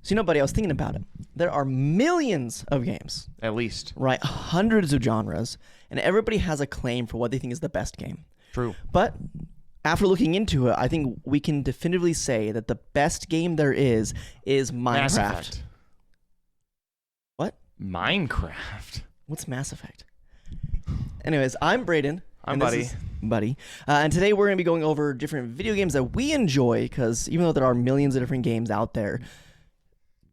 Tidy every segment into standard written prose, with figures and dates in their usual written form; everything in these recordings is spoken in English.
So, buddy, I was thinking about it. There are millions of games, At least. right? Hundreds of genres, and everybody has a claim for what they think is the best game. True. But after looking into it, I think we can definitively say that the best game there is Minecraft. Mass Effect. What? Minecraft. What's Mass Effect? Anyways, I'm Braden. I'm and this Buddy. is Buddy. And today we're going to be going over different video games that we enjoy, because even though there are millions of different games out there,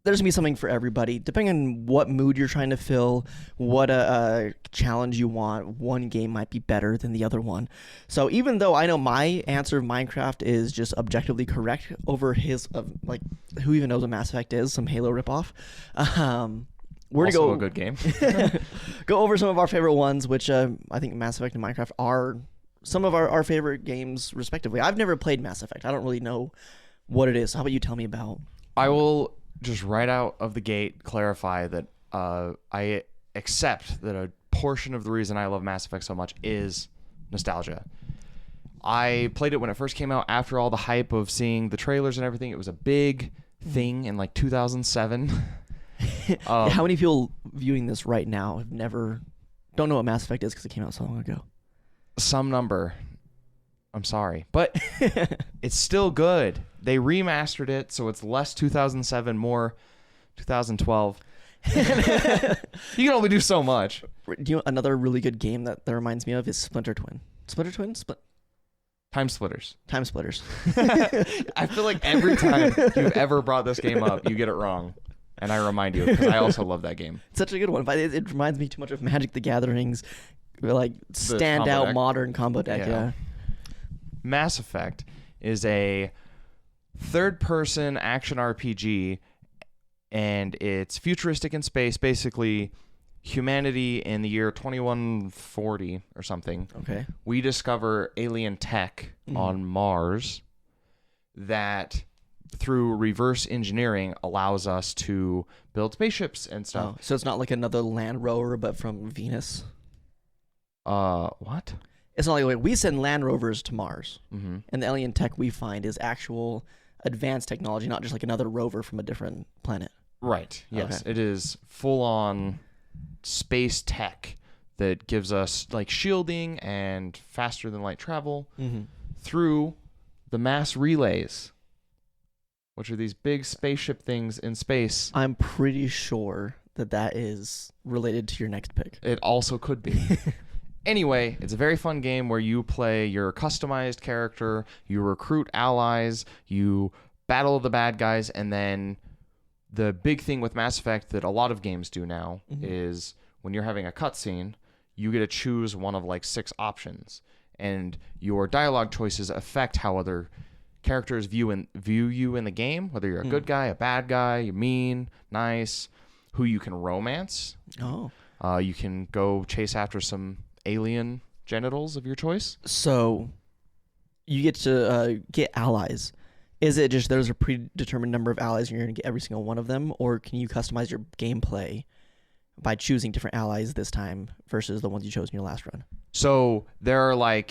there's going to be something for everybody. Depending on what mood you're trying to fill, what challenge you want, one game might be better than the other one. So even though I know my answer of Minecraft is just objectively correct over his, who even knows what Mass Effect is, some Halo ripoff, we're Also going a good game. go over some of our favorite ones, which I think Mass Effect and Minecraft are some of our favorite games, respectively. I've never played Mass Effect. I don't really know what it is. So how about you tell me about? I will just right out of the gate clarify that I accept that a portion of the reason I love Mass Effect so much is nostalgia. I played it when it first came out after all the hype of seeing the trailers and everything. It was a big thing in 2007. How many people viewing this right now don't know what Mass Effect is because it came out so long ago? Some number. I'm sorry, but it's still good. They remastered it, so it's less 2007, more 2012. You can only do so much. Another really good game that reminds me of is Splinter Twin. Time Splitters. Time Splitters. I feel like every time you've ever brought this game up, you get it wrong. And I remind you, because I also love that game. It's such a good one, but it reminds me too much of Magic the Gathering's standout modern combo deck. Yeah. Mass Effect is a third-person action RPG, and it's futuristic in space. Basically, humanity in the year 2140 or something. Okay. We discover alien tech on Mars that, through reverse engineering, allows us to build spaceships and stuff. Oh, so it's not like another Land Rover, but from Venus? What? It's not like we send Land Rovers to Mars, Mm-hmm. and the alien tech we find is actual advanced technology, not just like another rover from a different planet. Right. Yes. Okay. It is full-on space tech that gives us shielding and faster than light travel through the mass relays, which are these big spaceship things in space. I'm pretty sure that is related to your next pick. It also could be. Anyway, it's a very fun game where you play your customized character, you recruit allies, you battle the bad guys, and then the big thing with Mass Effect that a lot of games do now is when you're having a cutscene, you get to choose one of 6 options, and your dialogue choices affect how other characters view you in the game, whether you're a good guy, a bad guy, you're mean, nice, who you can romance. Oh. You can go chase after some alien genitals of your choice. So you get to get allies. Is it just there's a predetermined number of allies and you're going to get every single one of them? Or can you customize your gameplay by choosing different allies this time versus the ones you chose in your last run? So there are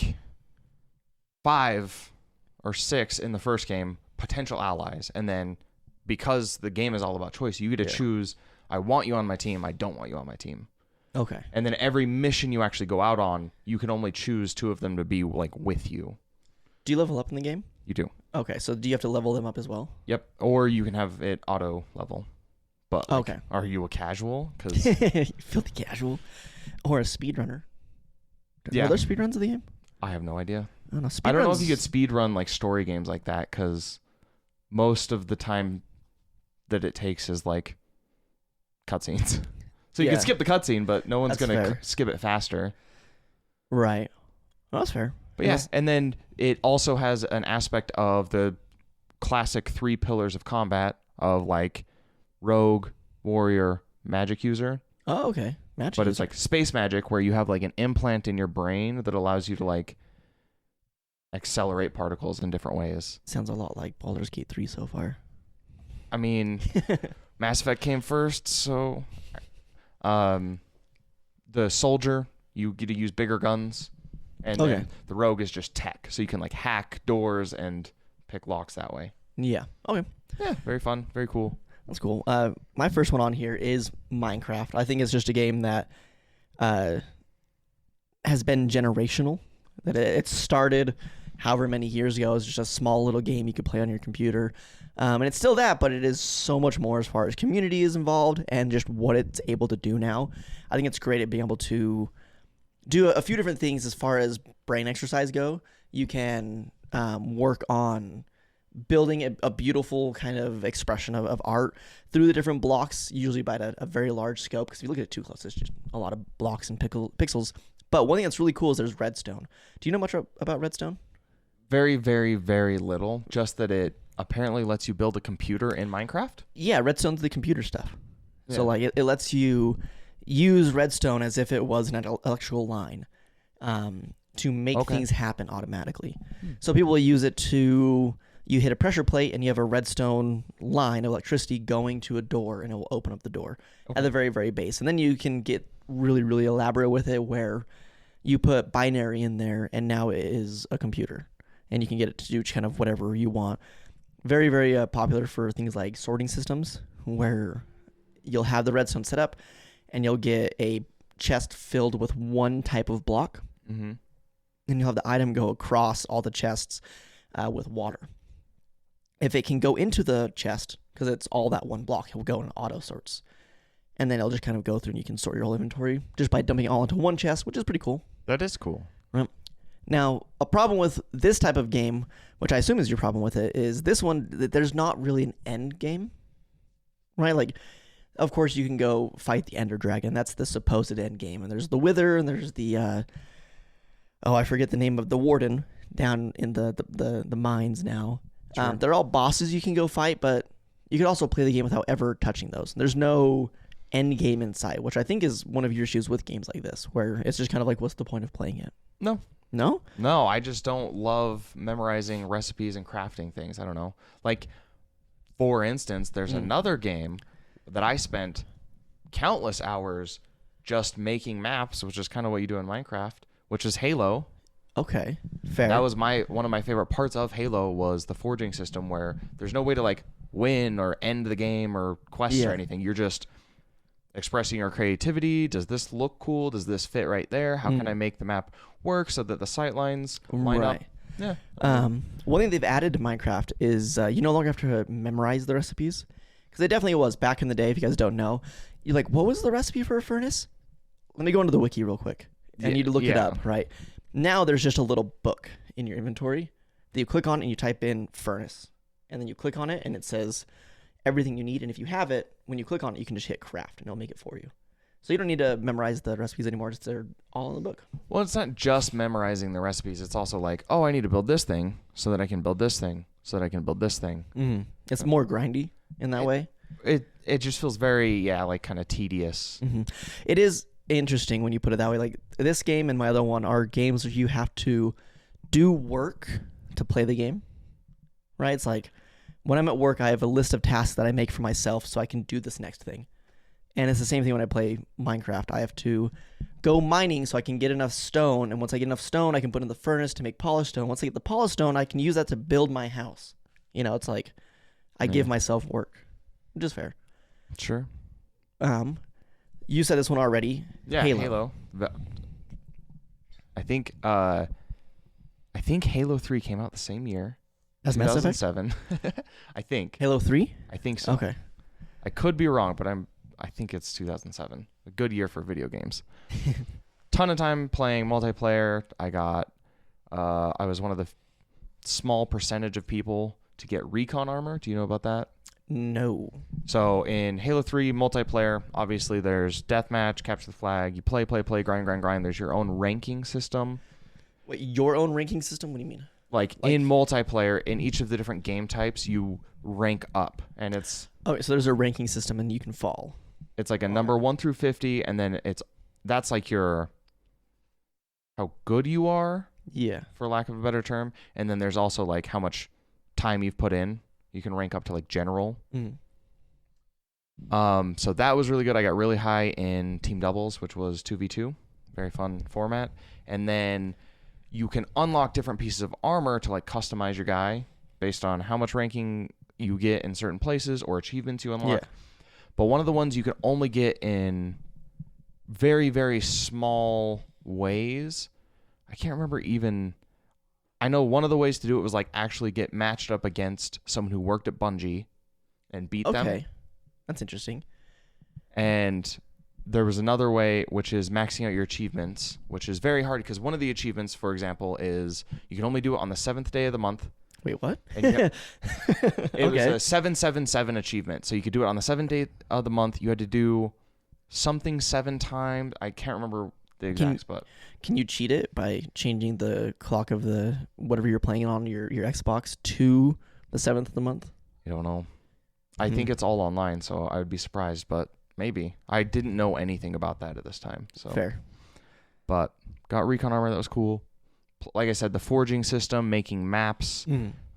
5 or 6 in the first game potential allies. And then because the game is all about choice, you get to choose, I want you on my team, I don't want you on my team. Okay. And then every mission you actually go out on, you can only choose 2 of them to be with you. Do you level up in the game? You do. Okay, so do you have to level them up as well? Yep. Or you can have it auto level. But okay. Are you a casual? Because filthy casual, or a speedrunner? Yeah. Are there speedruns of the game? I have no idea. I don't know. I don't know if you could speedrun story games like that, because most of the time that it takes is cutscenes. So you can skip the cutscene, but no one's going to skip it faster. Right. Well, that's fair. But yeah, and then it also has an aspect of the classic 3 pillars of combat of rogue, warrior, magic user. Oh, okay. Magic but user. It's space magic, where you have an implant in your brain that allows you to accelerate particles in different ways. Sounds a lot like Baldur's Gate 3 so far. I mean, Mass Effect came first, so the soldier, you get to use bigger guns, and then the rogue is just tech, so you can hack doors and pick locks that way. Yeah. Okay. Yeah, very fun, very cool. That's cool. My first one on here is Minecraft. I think it's just a game that has been generational. That it started however many years ago as just a small little game you could play on your computer. And it's still that, but it is so much more as far as community is involved and just what it's able to do now. I think it's great at being able to do a few different things as far as brain exercise go. You can work on building a beautiful kind of expression of art through the different blocks, usually by a very large scope, because if you look at it too close, it's just a lot of blocks and pixels. But one thing that's really cool is there's redstone. Do you know much about redstone? Very, very, very little. Just that it apparently lets you build a computer in Minecraft. Yeah, redstone's the computer stuff. Yeah. So like it lets you use redstone as if it was an electrical line to make things happen automatically. So people will use it to, you hit a pressure plate and you have a redstone line of electricity going to a door and it will open up the door at the very, very base. And then you can get really, really elaborate with it where you put binary in there and now it is a computer and you can get it to do kind of whatever you want. Very, very popular for things like sorting systems where you'll have the redstone set up and you'll get a chest filled with one type of block. Mm-hmm. And you'll have the item go across all the chests with water. If it can go into the chest, because it's all that one block, it will go in auto sorts. And then it'll just kind of go through and you can sort your whole inventory just by dumping it all into one chest, which is pretty cool. That is cool. Right. Now, a problem with this type of game, which I assume is your problem with it, is this one, there's not really an end game. Right? Like, of course, you can go fight the Ender Dragon. That's the supposed end game. And there's the Wither, and there's the, I forget the name of the Warden down in the mines now. Sure. They're all bosses you can go fight, but you could also play the game without ever touching those. There's no end game in sight, which I think is one of your issues with games like this, where it's just kind of like, what's the point of playing it? No. No? No, I just don't love memorizing recipes and crafting things. I don't know. Like, for instance, there's another game that I spent countless hours just making maps, which is kind of what you do in Minecraft, which is Halo. Okay, fair. That was one of my favorite parts of Halo was the forging system where there's no way to like win or end the game or quests or anything. You're just expressing your creativity. Does this look cool? Does this fit right there? How can I make the map work so that the sight lines line up? Yeah. One thing they've added to Minecraft is you no longer have to memorize the recipes. Because it definitely was back in the day, if you guys don't know. You're like, what was the recipe for a furnace? Let me go into the wiki real quick. And you look it up, right? Now there's just a little book in your inventory that you click on and you type in furnace. And then you click on it and it says everything you need. And if you have it, when you click on it, you can just hit craft and it'll make it for you. So you don't need to memorize the recipes anymore. They're all in the book. Well, it's not just memorizing the recipes. It's also like, oh, I need to build this thing so that I can build this thing so that I can build this thing. Mm-hmm. It's more grindy in that way. It just feels very, like kind of tedious. Mm-hmm. It is interesting when you put it that way. Like this game and my other one are games where you have to do work to play the game, right? It's like when I'm at work, I have a list of tasks that I make for myself so I can do this next thing. And it's the same thing when I play Minecraft. I have to go mining so I can get enough stone. And once I get enough stone, I can put in the furnace to make polished stone. Once I get the polished stone, I can use that to build my house. You know, it's like I give myself work, which is fair. Sure. You said this one already. Yeah, Halo. I think Halo 3 came out the same year. As Mass Effect? 2007. I think. Halo 3? I think so. Okay. I could be wrong, but I think it's 2007. A good year for video games. Ton of time playing multiplayer. I was one of the small percentage of people to get recon armor. Do you know about that? No. So in Halo 3 multiplayer, obviously there's deathmatch, capture the flag, you play, grind. There's your own ranking system. Wait, your own ranking system? What do you mean? Like in multiplayer, in each of the different game types, you rank up, and it's okay. So there's a ranking system, and you can fall. It's like a number 1 through 50, and then that's like your how good you are, for lack of a better term, and then there's also like how much time you've put in. You can rank up to like general. So that was really good. I got really high in team doubles, which was 2v2, very fun format, and then you can unlock different pieces of armor to like customize your guy based on how much ranking you get in certain places or achievements you unlock. Yeah. But one of the ones you can only get in very, very small ways. I can't remember even. I know one of the ways to do it was like actually get matched up against someone who worked at Bungie and beat them. Okay. That's interesting. And there was another way, which is maxing out your achievements, which is very hard because one of the achievements, for example, is you can only do it on the 7th day of the month. Wait, what? And it was a 777 achievement. So you could do it on the 7th day of the month. You had to do something 7 times. I can't remember the exact, but Can you cheat it by changing the clock of the whatever you're playing on your Xbox to the 7th of the month? I don't know. I think it's all online, so I would be surprised, but maybe. I didn't know anything about that at this time. So Fair. But got recon armor, that was cool. Like I said, the forging system, making maps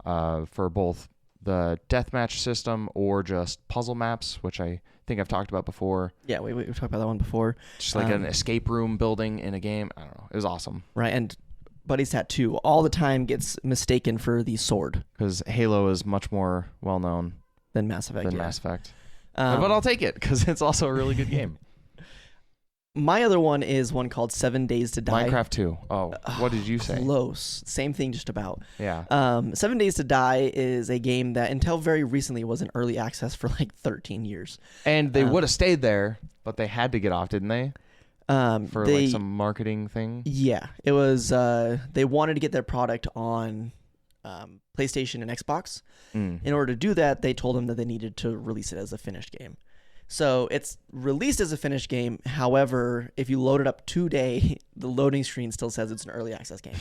for both the deathmatch system or just puzzle maps, which I think I've talked about before. Yeah, we've talked about that one before. Just like an escape room building in a game. I don't know. It was awesome. Right, and Buddy's Tattoo all the time gets mistaken for the sword Because Halo is much more well-known than Mass Effect. than yeah. Mass Effect. But I'll take it because it's also a really good game. My other one is one called 7 Days to Die. Minecraft 2. Oh, what did you say? Close. Same thing just about. Yeah. 7 Days to Die is a game that until very recently was in early access for like 13 years. And they would have stayed there, but they had to get off, didn't they? For like some marketing thing? Yeah. It was, they wanted to get their product on PlayStation and Xbox. In order to do that, they told them that they needed to release it as a finished game. So it's released as a finished game. However, if you load it up today, the loading screen still says it's an early access game.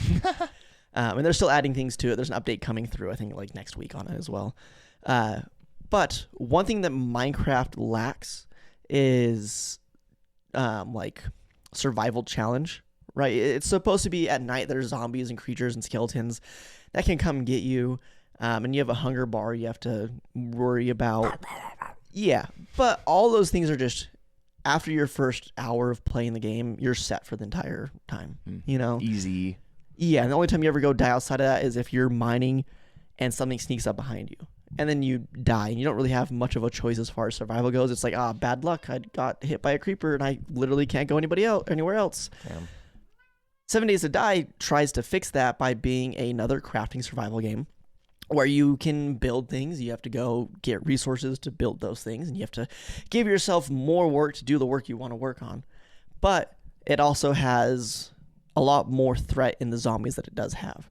And they're still adding things to it. There's an update coming through, I think, like next week on it as well. But one thing that Minecraft lacks is like survival challenge, right? It's supposed to be at night. There's zombies and creatures and skeletons that can come get you. And you have a hunger bar you have to worry about. Yeah, but all those things are just after your first hour of playing the game, you're set for the entire time, you know? Easy. Yeah, and the only time you ever go die outside of that is if you're mining and something sneaks up behind you. And then you die, and you don't really have much of a choice as far as survival goes. It's like, bad luck. I got hit by a creeper, and I literally can't go anywhere else. Damn. 7 Days to Die tries to fix that by being another crafting survival game where you can build things. You have to go get resources to build those things, and you have to give yourself more work to do the work you want to work on. But it also has a lot more threat in the zombies that it does have.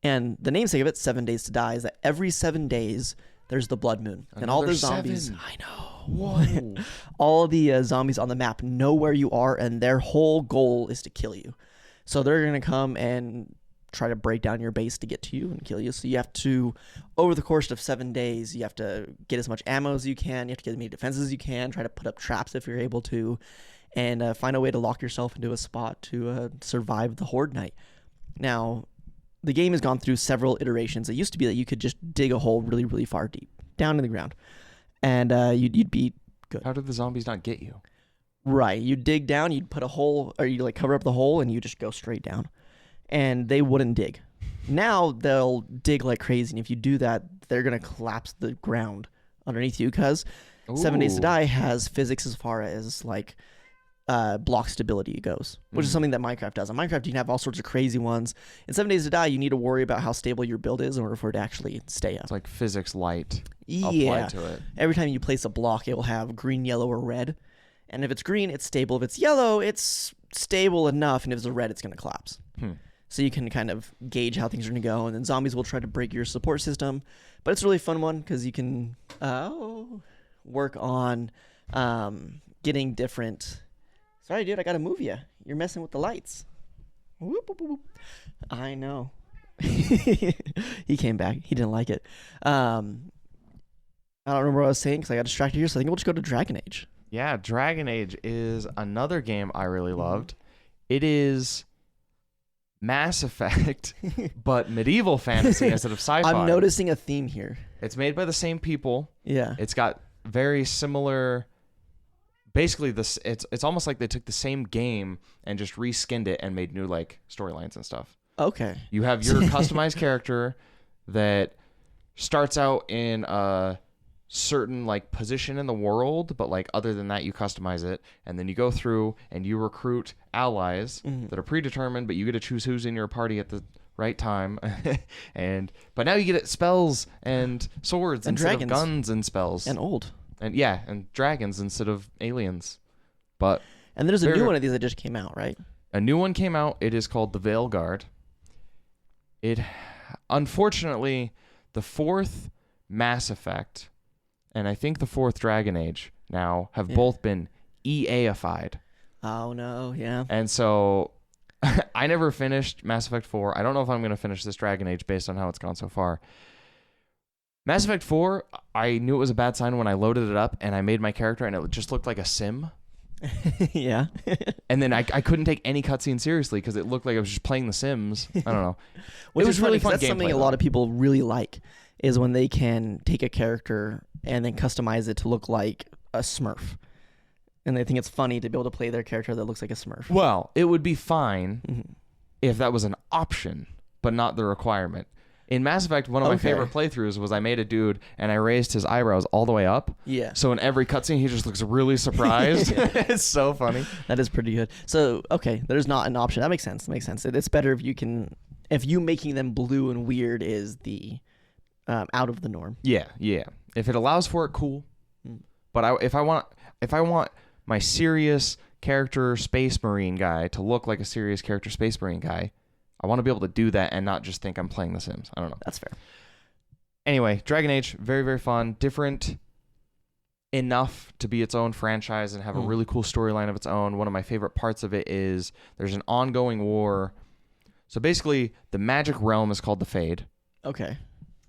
And the namesake of it, 7 Days to Die, is that every 7 days there's the blood moon. And all the zombies... 7. I know. Whoa. All the zombies on the map know where you are, and their whole goal is to kill you. So they're going to come and try to break down your base to get to you and kill you. So you have to, over the course of 7 days, you have to get as much ammo as you can. You have to get as many defenses as you can. Try to put up traps if you're able to. And find a way to lock yourself into a spot to survive the Horde Night. Now, the game has gone through several iterations. It used to be that you could just dig a hole really, really far deep, down in the ground. And you'd be good. How did the zombies not get you? Right. You'd dig down, you'd put a hole, or you like cover up the hole, and you just go straight down. And they wouldn't dig. Now they'll dig like crazy, and if you do that, they're going to collapse the ground underneath you, because 7 Days to Die has physics as far as like block stability goes, which is something that Minecraft does. On Minecraft, you can have all sorts of crazy ones. In 7 Days to Die, you need to worry about how stable your build is in order for it to actually stay up. It's like physics light Yeah. applied to it. Every time you place a block, it will have green, yellow, or red. And if it's green, it's stable. If it's yellow, it's stable enough. And if it's a red, it's going to collapse. So you can kind of gauge how things are going to go. And then zombies will try to break your support system. But it's a really fun one because you can work on getting different... Sorry, dude, I got to move you. You're messing with the lights. Whoop, whoop, whoop. I know. He came back. He didn't like it. I don't remember what I was saying because I got distracted here. So I think we'll just go to Dragon Age. Yeah, Dragon Age is another game I really loved. It is Mass Effect, but medieval fantasy instead of sci-fi. I'm noticing a theme here. It's made by the same people. Yeah. It's got very similar... Basically, it's almost like they took the same game and just reskinned it and made new like storylines and stuff. Okay. You have your customized character that starts out in a certain like position in the world, but like other than that you customize it, and then you go through and you recruit allies that are predetermined, but you get to choose who's in your party at the right time. But now you get spells and swords And instead dragons. of guns and spells And old. and dragons instead of aliens. But And there's a Very- new one of these that just came out, right? a new one came out. It is called the Veil Guard. It, unfortunately, the fourth Mass Effect and I think the fourth Dragon Age now have both been EA-ified. Oh no, yeah. And so I never finished Mass Effect 4. I don't know if I'm going to finish this Dragon Age based on how it's gone so far. Mass Effect 4, I knew it was a bad sign when I loaded it up and I made my character and it just looked like a sim. Yeah. And then I couldn't take any cutscene seriously because it looked like I was just playing The Sims. I don't know. Which It was is really funny 'cause fun that's something gameplay, a lot though. of people really like is when they can take a character and then customize it to look like a Smurf. And they think it's funny to be able to play their character that looks like a Smurf. Well, it would be fine Mhm. if that was an option, but not the requirement. In Mass Effect, one of my Okay. favorite playthroughs was I made a dude and I raised his eyebrows all the way up. Yeah. So in every cutscene, he just looks really surprised. It's so funny. That is pretty good. So, okay, there's not an option. That makes sense. Makes sense. It's better if you making them blue and weird is the out of the norm. Yeah, yeah. If it allows for it, cool. Mm. But if I want my serious character Space Marine guy to look like a serious character Space Marine guy, I want to be able to do that and not just think I'm playing The Sims. I don't know. That's fair. Anyway, Dragon Age, very, very fun. Different enough to be its own franchise and have a really cool storyline of its own. One of my favorite parts of it is there's an ongoing war. So basically, the magic realm is called the Fade. Okay.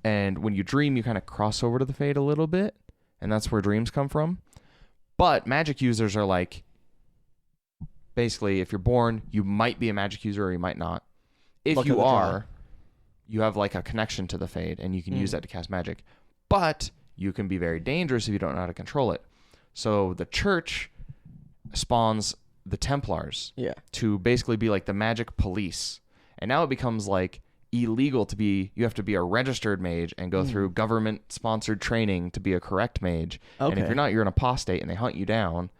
And when you dream, you kind of cross over to the Fade a little bit. And that's where dreams come from. But magic users are like, basically, if you're born, you might be a magic user or you might not. If Luck of you the draw. are, you have like a connection to the Fade and you can use that to cast magic. But you can be very dangerous if you don't know how to control it. So the church spawns the Templars Yeah. to basically be like the magic police. And now it becomes like illegal to be, you have to be a registered mage and go through government sponsored training to be a correct mage. And if Okay. you're not, you're an apostate and they hunt you down.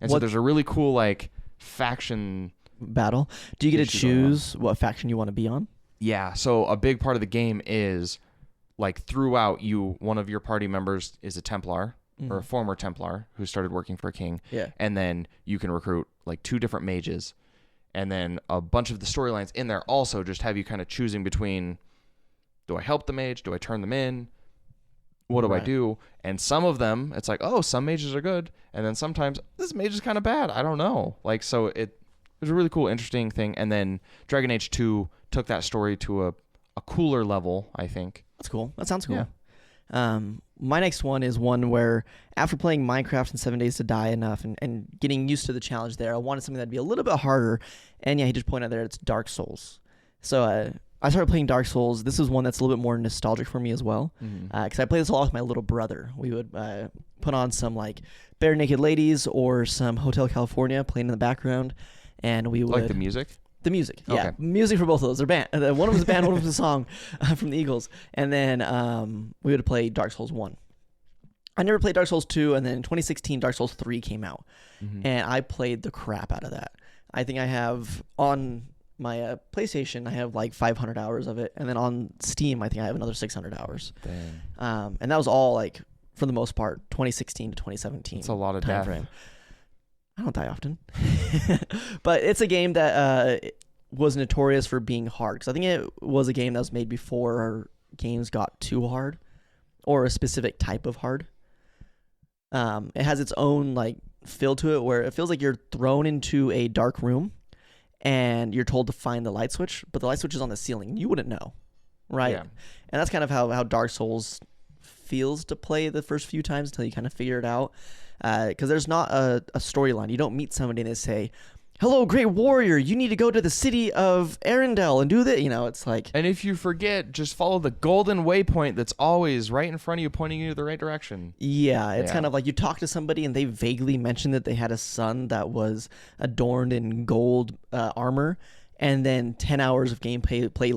And so What- there's a really cool like faction. Battle. Do you get to Issues going on. choose what faction you want to be on? Yeah. So a big part of the game is like throughout one of your party members is a Templar or a former Templar who started working for a king. Yeah. And then you can recruit like 2 different mages. And then a bunch of the storylines in there also just have you kind of choosing between, do I help the mage? Do I turn them in? What do I Right. do? And some of them, it's like, oh, some mages are good. And then sometimes this mage is kind of bad. I don't know. Like, so it was a really cool, interesting thing. And then Dragon Age 2 took that story to a cooler level, I think. That's cool. That sounds cool. Yeah. My next one is one where after playing Minecraft in 7 Days to Die enough and getting used to the challenge there, I wanted something that'd be a little bit harder. And yeah, he just pointed out there, it's Dark Souls. So I started playing Dark Souls. This is one that's a little bit more nostalgic for me as well. Because I played this a lot with my little brother. We would put on some like Bare Naked Ladies or some Hotel California playing in the background. And we would... Like the music? The music, yeah. Okay. Music for both of those. They're band. One of them was a band, one of them was a song from the Eagles. And then we would play Dark Souls 1. I never played Dark Souls 2, and then in 2016, Dark Souls 3 came out. And I played the crap out of that. I think I have, on my PlayStation, I have like 500 hours of it. And then on Steam, I think I have another 600 hours. Dang. And that was all like, for the most part, 2016 to 2017. It's a lot of time death. frame. I don't die often. But it's a game that was notorious for being hard. Because I think it was a game that was made before games got too hard. Or a specific type of hard. It has its own like feel to it where it feels like you're thrown into a dark room. And you're told to find the light switch. But the light switch is on the ceiling. You wouldn't know. Right? Yeah. And that's kind of how Dark Souls feels to play the first few times until you kind of figure it out. Because there's not a storyline. You don't meet somebody and they say, hello, great warrior, you need to go to the city of Arendelle and do that. You know, it's like, And if you forget, just follow the golden waypoint that's always right in front of you, pointing you the right direction. yeah, it's Yeah. kind of like you talk to somebody and they vaguely mention that they had a son that was adorned in gold armor. and then 10 hours of gameplay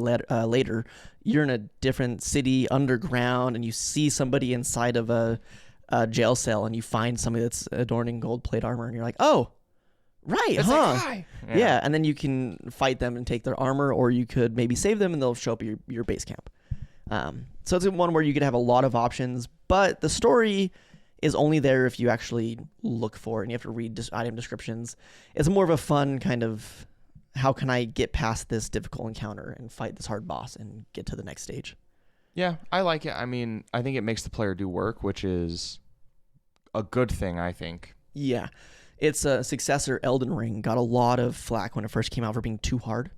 later, you're in a different city underground, and you see somebody inside of a jail cell, and you find somebody that's adorned in gold plate armor, and you're like, oh, right, It's huh? that guy. Yeah, and then you can fight them and take their armor, or you could maybe save them and they'll show up at your base camp. So it's one where you could have a lot of options, but the story is only there if you actually look for it and you have to read item descriptions. It's more of a fun kind of, how can I get past this difficult encounter and fight this hard boss and get to the next stage? Yeah, I like it. I mean, I think it makes the player do work, which is a good thing, I think. Yeah. Its successor, Elden Ring, got a lot of flack when it first came out for being too hard.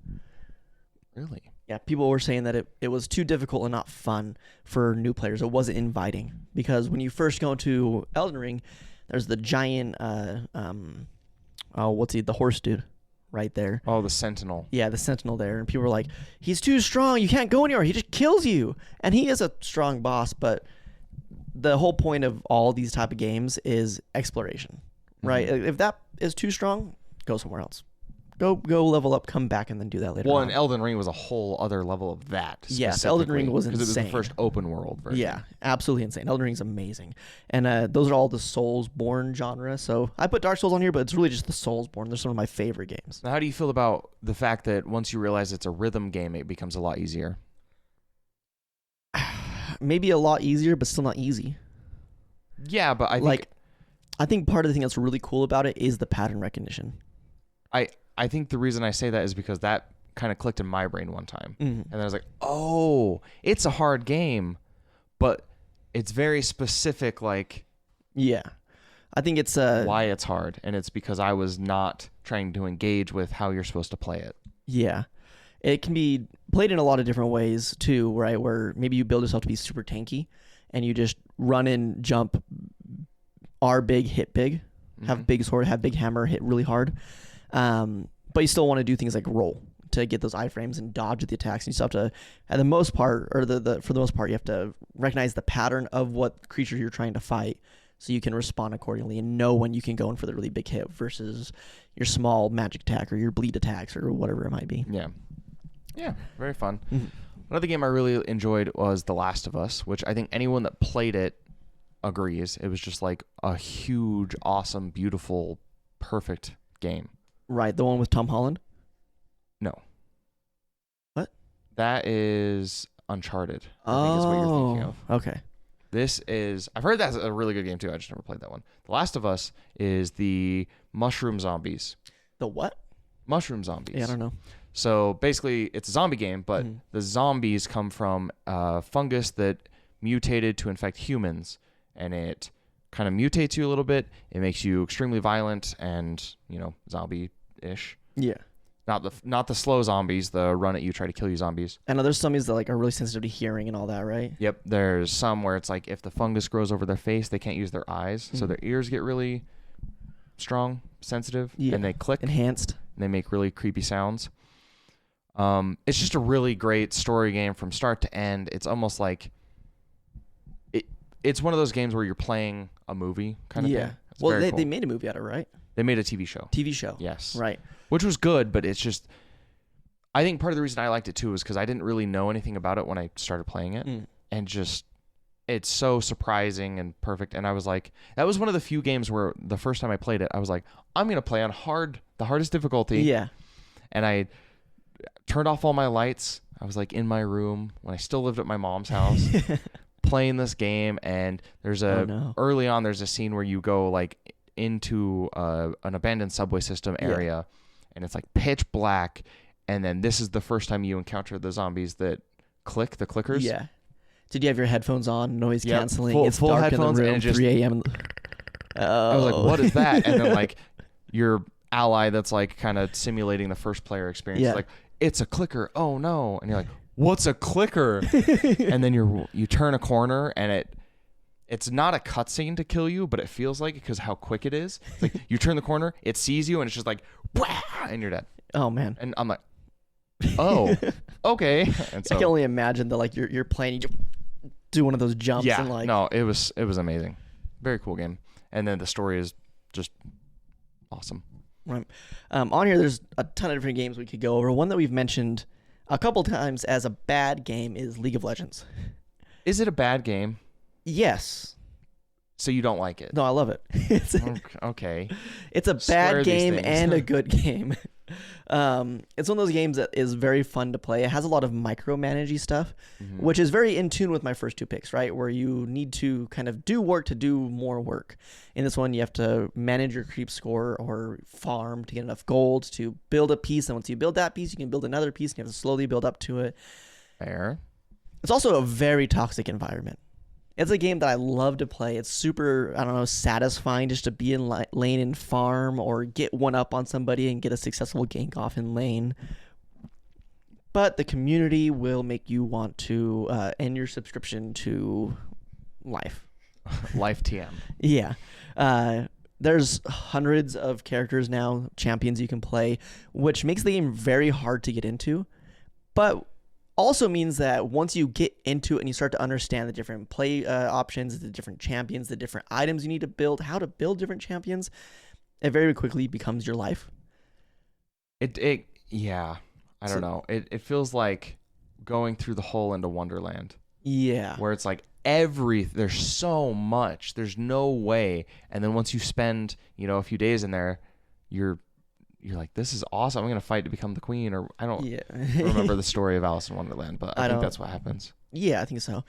Really? Yeah, people were saying that it was too difficult and not fun for new players. It wasn't inviting because when you first go into Elden Ring, there's the giant, the horse dude right there. Oh, the Sentinel. Yeah, the Sentinel there. And people were like, he's too strong. You can't go anywhere. He just kills you. And he is a strong boss, but the whole point of all these type of games is exploration, right? If that is too strong, go somewhere else. Go level up, come back, and then do that later Well, on. and Elden Ring was a whole other level of that. Yes, Elden Ring was because it was the insane. first open world version. Yeah, absolutely insane. Elden Ring's amazing. And those are all the Soulsborne genre. So I put Dark Souls on here, but it's really just the Soulsborne. They're some of my favorite games. Now, how do you feel about the fact that once you realize it's a rhythm game, it becomes a lot easier? Maybe a lot easier, but still not easy. Yeah, but I think I think part of the thing that's really cool about it is the pattern recognition. I think the reason I say that is because that kind of clicked in my brain one time. Mm-hmm. And then I was like, oh, it's a hard game, but it's very specific, like Yeah. I think it's why it's hard. And it's because I was not trying to engage with how you're supposed to play it. Yeah. It can be played in a lot of different ways too, right? Where maybe you build yourself to be super tanky and you just run in, jump, R big, hit big, have big sword, have big hammer, hit really hard. But you still want to do things like roll to get those iframes and dodge the attacks. And you still have to, at the most part, or for the most part, you have to recognize the pattern of what creature you're trying to fight so you can respond accordingly and know when you can go in for the really big hit versus your small magic attack or your bleed attacks or whatever it might be. Yeah. Yeah, very fun. Mm-hmm. Another game I really enjoyed was The Last of Us, which I think anyone that played it agrees. It was just like a huge, awesome, beautiful, perfect game. Right, the one with Tom Holland? No. What? That is Uncharted, I think is what you're thinking of. Okay. This is, I've heard that's a really good game too. I just never played that one. The Last of Us is the mushroom zombies. The what? Mushroom zombies. Yeah, I don't know. So basically, it's a zombie game, but the zombies come from a fungus that mutated to infect humans, and it kind of mutates you a little bit. It makes you extremely violent and, zombie-ish. Yeah. Not the slow zombies, the run at you, try to kill you zombies. I know there's zombies that are really sensitive to hearing and all that, right? Yep. There's some where it's like if the fungus grows over their face, they can't use their eyes, so their ears get really strong, sensitive, and they click. Enhanced. And they make really creepy sounds. It's just a really great story game from start to end. It's almost like it's one of those games where you're playing a movie kind of thing. It's Well, very they cool. made a movie out of it, right? They made a TV show. TV show. Yes. Right. Which was good, but it's just, I think part of the reason I liked it too is because I didn't really know anything about it when I started playing it. And just, it's so surprising and perfect. And I was like, that was one of the few games where the first time I played it, I was like, I'm going to play on the hardest difficulty. Yeah. And I turned off all my lights. I was like in my room when I still lived at my mom's house playing this game. And there's early on, there's a scene where you go like into an abandoned subway system area and it's like pitch black. And then this is the first time you encounter the zombies that click, the clickers. Yeah. Did you have your headphones on, noise Yep, canceling? full It's dark headphones, in the and room, it just- 3 a.m. I was like, what is that? And then like your ally that's like kind of simulating the first player experience is like, it's a clicker. Oh no. And you're like, what's a clicker? And then you turn a corner and it's not a cutscene to kill you, but it feels like it because how quick it is. It's like you turn the corner, it sees you, and it's just like, wah, and you're dead. Oh man. And I'm like, oh, okay. And so I can only imagine that like you're playing, you do one of those jumps and like no, it was amazing. Very cool game. And then the story is just awesome. Right. On here, there's a ton of different games we could go over. One that we've mentioned a couple times as a bad game is League of Legends. Is it a bad game? Yes. So you don't like it? No, I love it. Okay. It's a Swear bad these game things. and a good game. It's one of those games that is very fun to play. It has a lot of micromanagey stuff, which is very in tune with my first two picks, right? Where you need to kind of do work to do more work. In this one, you have to manage your creep score or farm to get enough gold to build a piece. And once you build that piece, you can build another piece and you have to slowly build up to it. Fair. It's also a very toxic environment. It's a game that I love to play. It's super, I don't know, satisfying just to be in lane and farm or get one up on somebody and get a successful gank off in lane. But the community will make you want to end your subscription to Life. Life TM. Yeah. There's hundreds of characters now, champions you can play, which makes the game very hard to get into. But also means that once you get into it and you start to understand the different play options, the different champions, the different items you need to build, how to build different champions, it very quickly becomes your life. Yeah. I don't know. It feels like going through the hole into Wonderland. Yeah. Where it's like there's so much. There's no way. And then once you spend, a few days in there, you're like, this is awesome. I'm going to fight to become the queen. Or I don't remember the story of Alice in Wonderland, but I think that's what happens. Yeah, I think so.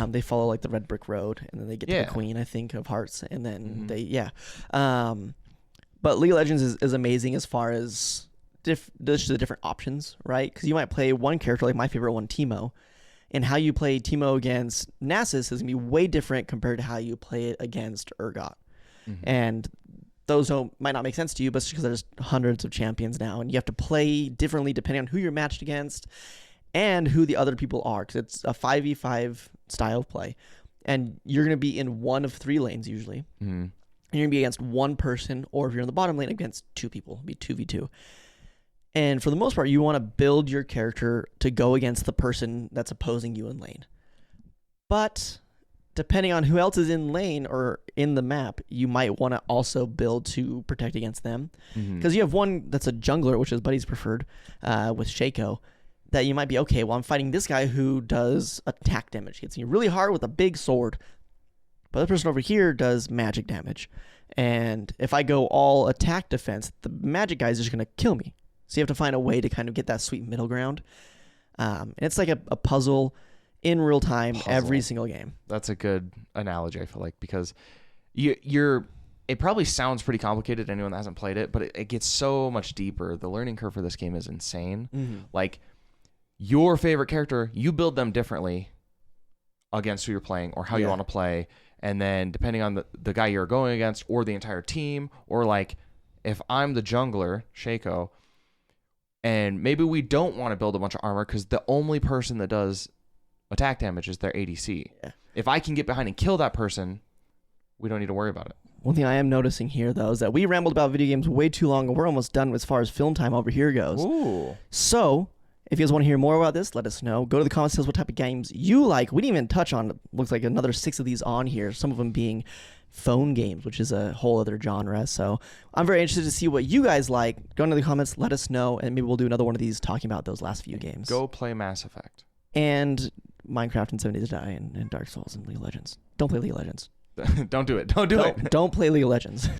They follow like the red brick road and then they get to the queen, I think, of hearts. And then but League of Legends is amazing as far as the different options, right? Because you might play one character, like my favorite one, Teemo. And how you play Teemo against Nasus is going to be way different compared to how you play it against Urgot. And those might not make sense to you, but it's because there's hundreds of champions now, and you have to play differently depending on who you're matched against and who the other people are, because it's a 5v5 style of play. And you're going to be in one of three lanes usually. And you're going to be against one person, or if you're in the bottom lane, against two people. It'll be 2v2. And for the most part, you want to build your character to go against the person that's opposing you in lane. But depending on who else is in lane or in the map, you might want to also build to protect against them. Because you have one that's a jungler, which is Buddy's preferred, with Shaco, that you might be, okay, well, I'm fighting this guy who does attack damage. He hits me really hard with a big sword. But the person over here does magic damage. And if I go all attack defense, the magic guy's just going to kill me. So you have to find a way to kind of get that sweet middle ground. And it's like a puzzle in real time every single game. That's a good analogy, I feel like, because it probably sounds pretty complicated to anyone that hasn't played it, but it gets so much deeper. The learning curve for this game is insane. Like, your favorite character, you build them differently against who you're playing or how you want to play. And then depending on the guy you're going against or the entire team, or like if I'm the jungler, Shaco, and maybe we don't want to build a bunch of armor because the only person that does attack damage is their ADC. Yeah. If I can get behind and kill that person, we don't need to worry about it. One thing I am noticing here, though, is that we rambled about video games way too long, and we're almost done as far as film time over here goes. Ooh. So, if you guys want to hear more about this, let us know. Go to the comments, tell us what type of games you like. We didn't even touch on, looks like another 6 of these on here, some of them being phone games, which is a whole other genre. So I'm very interested to see what you guys like. Go into the comments, let us know, and maybe we'll do another one of these talking about those last few games. Go play Mass Effect. And Minecraft and 7 Days to Die and Dark Souls and League of Legends. Don't play League of Legends. Don't do it. Don't do it. Don't play League of Legends.